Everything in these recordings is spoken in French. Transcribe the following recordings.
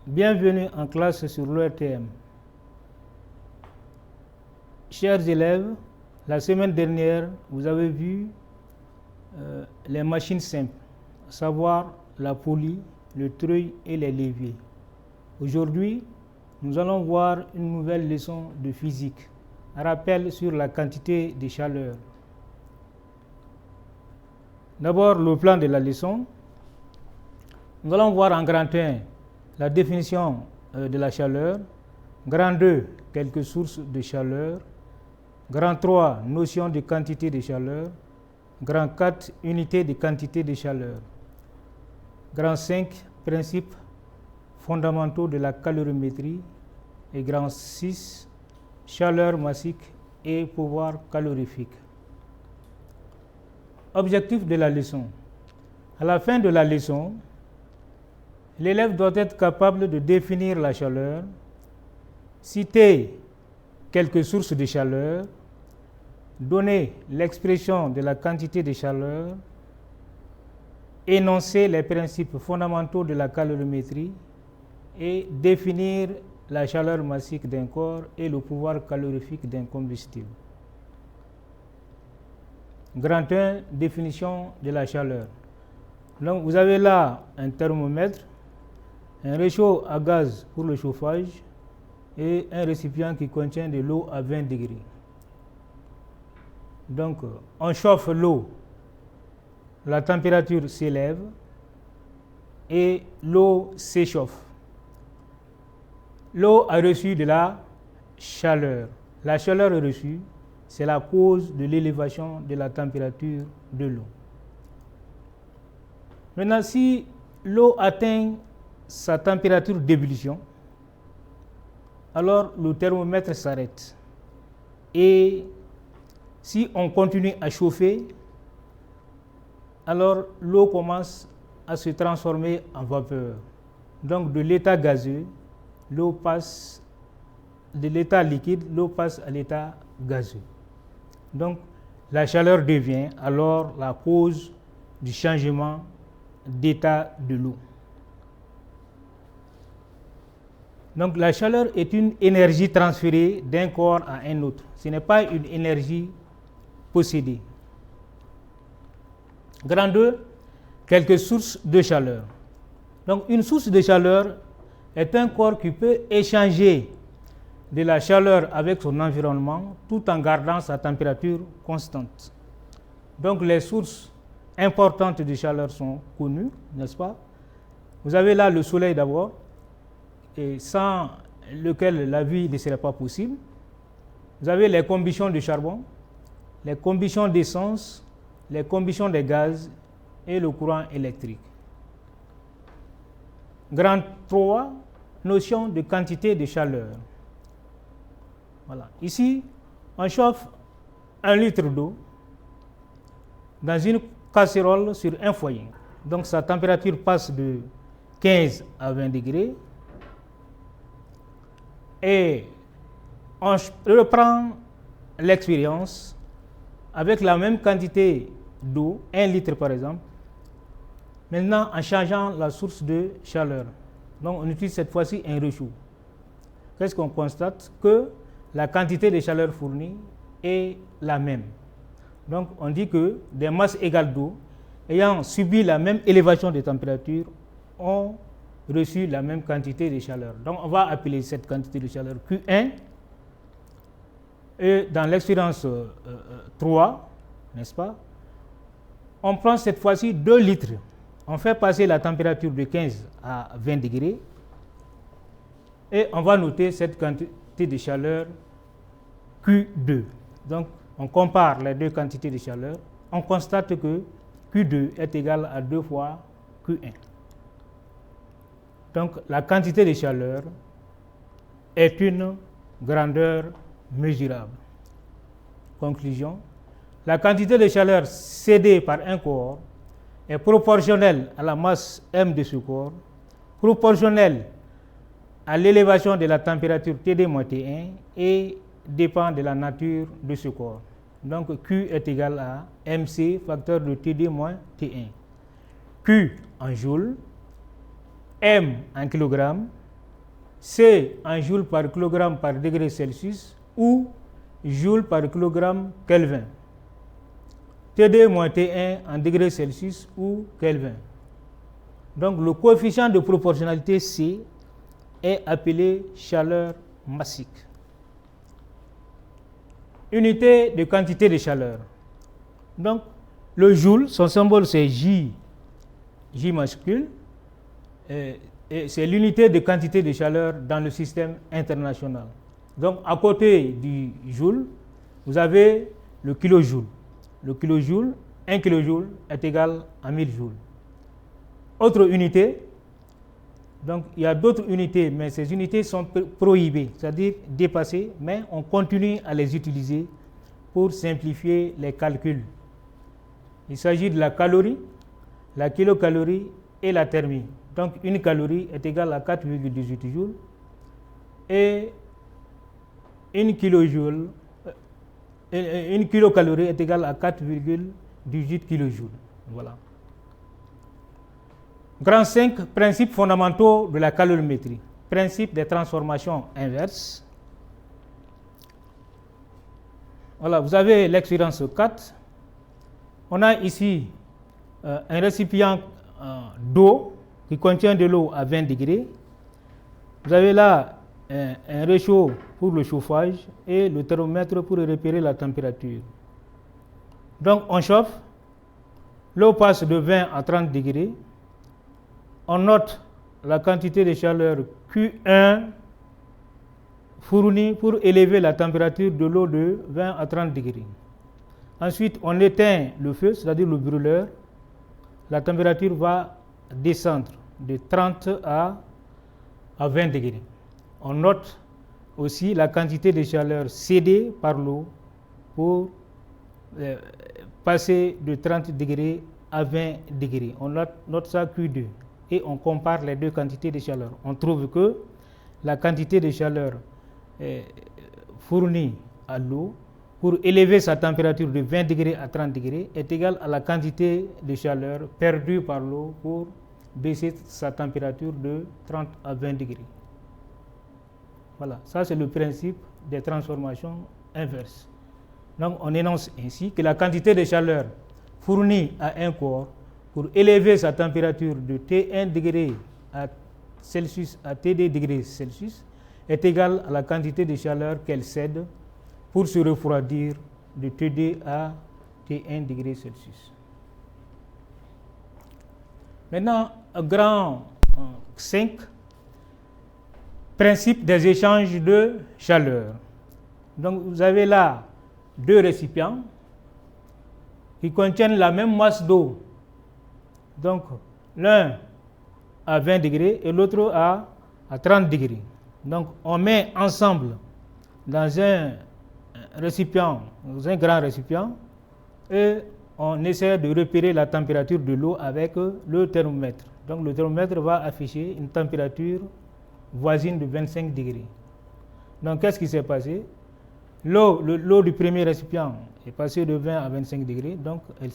Bienvenue en classe sur l'ERTM. Chers élèves, la semaine dernière, vous avez vu les machines simples, à savoir la poulie, le treuil et les leviers. Aujourd'hui, nous allons voir une nouvelle leçon de physique, un rappel sur la quantité de chaleur. D'abord, le plan de la leçon. Nous allons voir en grand 1 la définition de la chaleur, grand 2, quelques sources de chaleur, grand 3, notion de quantité de chaleur, grand 4, unité de quantité de chaleur, grand 5, principes fondamentaux de la calorimétrie et grand 6, chaleur massique et pouvoir calorifique. Objectif de la leçon. À la fin de la leçon, l'élève doit être capable de définir la chaleur, citer quelques sources de chaleur, donner l'expression de la quantité de chaleur, énoncer les principes fondamentaux de la calorimétrie et définir la chaleur massique d'un corps et le pouvoir calorifique d'un combustible. Grand 1, définition de la chaleur. Donc vous avez là un thermomètre, un réchaud à gaz pour le chauffage et un récipient qui contient de l'eau à 20 degrés. Donc, on chauffe l'eau, la température s'élève et l'eau s'échauffe. L'eau a reçu de la chaleur. La chaleur reçue, c'est la cause de l'élévation de la température de l'eau. Maintenant, si l'eau atteint sa température d'ébullition, alors le thermomètre s'arrête. Et si on continue à chauffer, alors l'eau commence à se transformer en vapeur. Donc de l'état gazeux, l'eau passe de l'état liquide, l'eau passe à l'état gazeux. Donc la chaleur devient alors la cause du changement d'état de l'eau. Donc la chaleur est une énergie transférée d'un corps à un autre. Ce n'est pas une énergie possédée. Grand 2, quelques sources de chaleur. Donc une source de chaleur est un corps qui peut échanger de la chaleur avec son environnement tout en gardant sa température constante. Donc les sources importantes de chaleur sont connues, n'est-ce pas? Vous avez là le soleil d'abord, et sans lequel la vie ne serait pas possible. Vous avez les combustions de charbon, les combustions d'essence, les combustions de gaz et le courant électrique. Grand 3, notion de quantité de chaleur. Voilà. Ici, on chauffe 1 litre d'eau dans une casserole sur un foyer. Donc sa température passe de 15 à 20 degrés. Et on reprend l'expérience avec la même quantité d'eau, 1 litre par exemple, maintenant en changeant la source de chaleur. Donc on utilise cette fois-ci un réchaud. Qu'est-ce qu'on constate? Que la quantité de chaleur fournie est la même. Donc on dit que des masses égales d'eau ayant subi la même élévation de température ont reçu la même quantité de chaleur. Donc on va appeler cette quantité de chaleur Q1. Et dans l'expérience 3, n'est-ce pas, on prend cette fois-ci 2 litres. On fait passer la température de 15 à 20 degrés et on va noter cette quantité de chaleur Q2. Donc on compare les deux quantités de chaleur. On constate que Q2 est égal à 2 fois Q1. Donc la quantité de chaleur est une grandeur mesurable. Conclusion, la quantité de chaleur cédée par un corps est proportionnelle à la masse m de ce corps, proportionnelle à l'élévation de la température Td-T1 et dépend de la nature de ce corps. Donc Q est égal à mc facteur de Td-T1. Q en joules, m en kilogrammes, C en joules par kilogramme par degré Celsius ou joules par kilogramme Kelvin. T2 moins T1 en degrés Celsius ou Kelvin. Donc le coefficient de proportionnalité C est appelé chaleur massique. Unité de quantité de chaleur. Donc le joule, son symbole c'est J majuscule, et c'est l'unité de quantité de chaleur dans le système international. Donc à côté du joule, vous avez le kilojoule. Le kilojoule, 1 kilojoule est égal à 1000 joules. Autre unité, donc il y a d'autres unités, mais ces unités sont prohibées, c'est-à-dire dépassées, mais on continue à les utiliser pour simplifier les calculs. Il s'agit de la calorie, la kilocalorie et la thermie. Donc une calorie est égale à 4,18 joules et une kilocalorie est égale à 4,18 kilojoules. Voilà. Grand 5, principes fondamentaux de la calorimétrie. Principe des transformations inverses. Voilà, vous avez l'expérience 4. On a ici un récipient d'eau qui contient de l'eau à 20 degrés. Vous avez là un réchaud pour le chauffage et le thermomètre pour repérer la température. Donc on chauffe, l'eau passe de 20 à 30 degrés. On note la quantité de chaleur Q1 fournie pour élever la température de l'eau de 20 à 30 degrés. Ensuite, on éteint le feu, c'est-à-dire le brûleur. La température va descendre de 30 à 20 degrés. On note aussi la quantité de chaleur cédée par l'eau pour passer de 30 degrés à 20 degrés. On note ça Q2 et on compare les deux quantités de chaleur. On trouve que la quantité de chaleur fournie à l'eau pour élever sa température de 20 degrés à 30 degrés est égale à la quantité de chaleur perdue par l'eau pour baisser sa température de 30 à 20 degrés. Voilà, ça c'est le principe des transformations inverses. Donc on énonce ainsi que la quantité de chaleur fournie à un corps pour élever sa température de T1 degré à Celsius à T2 degrés Celsius est égale à la quantité de chaleur qu'elle cède pour se refroidir de T2 à T1 degré Celsius. Maintenant, grand 5, principe des échanges de chaleur. Donc vous avez là deux récipients qui contiennent la même masse d'eau. Donc l'un à 20 degrés et l'autre à 30 degrés. Donc on met ensemble dans un récipient, dans un grand récipient, et on essaie de repérer la température de l'eau avec le thermomètre. Donc le thermomètre va afficher une température voisine de 25 degrés. Donc qu'est-ce qui s'est passé? L'eau du premier récipient est passée de 20 à 25 degrés, donc elle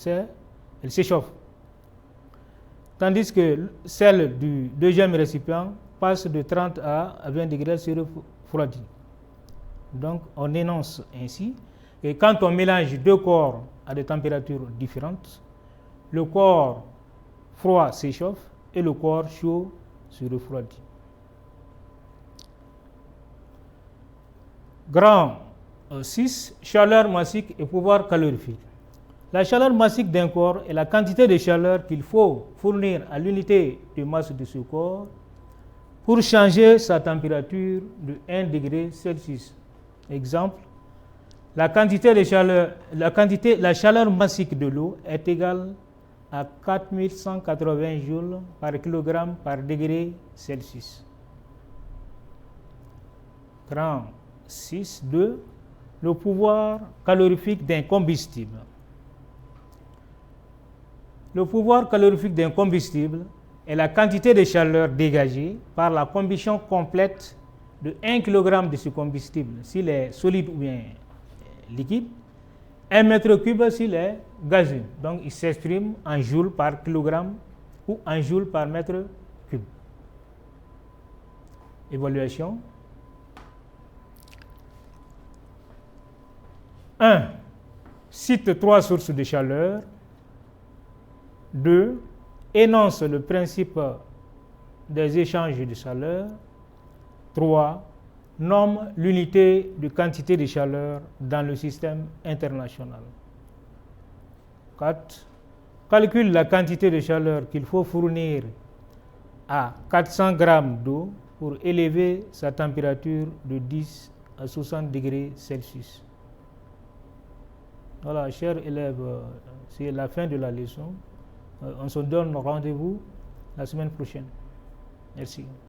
s'échauffe. Tandis que celle du deuxième récipient passe de 30 à 20 degrés, elle se refroidit. Donc on énonce ainsi que quand on mélange deux corps à des températures différentes, le corps froid s'échauffe et le corps chaud se refroidit. Grand 6, chaleur massique et pouvoir calorifique. La chaleur massique d'un corps est la quantité de chaleur qu'il faut fournir à l'unité de masse de ce corps pour changer sa température de 1 degré Celsius. Exemple, la chaleur massique de l'eau est égale à 4180 joules par kilogramme par degré Celsius. Grand 6.2, le pouvoir calorifique d'un combustible. Le pouvoir calorifique d'un combustible est la quantité de chaleur dégagée par la combustion complète de 1 kg de ce combustible, s'il est solide ou bien liquide, 1 mètre cube s'il est gazeux. Donc il s'exprime en joules par kilogramme ou en joules par mètre cube. Évaluation. 1. Cite 3 sources de chaleur. 2. Énonce le principe des échanges de chaleur. 3. Nomme l'unité de quantité de chaleur dans le système international. 4. Calcule la quantité de chaleur qu'il faut fournir à 400 g d'eau pour élever sa température de 10 à 60 degrés Celsius. Voilà, chers élèves, c'est la fin de la leçon. On se donne rendez-vous la semaine prochaine. Merci.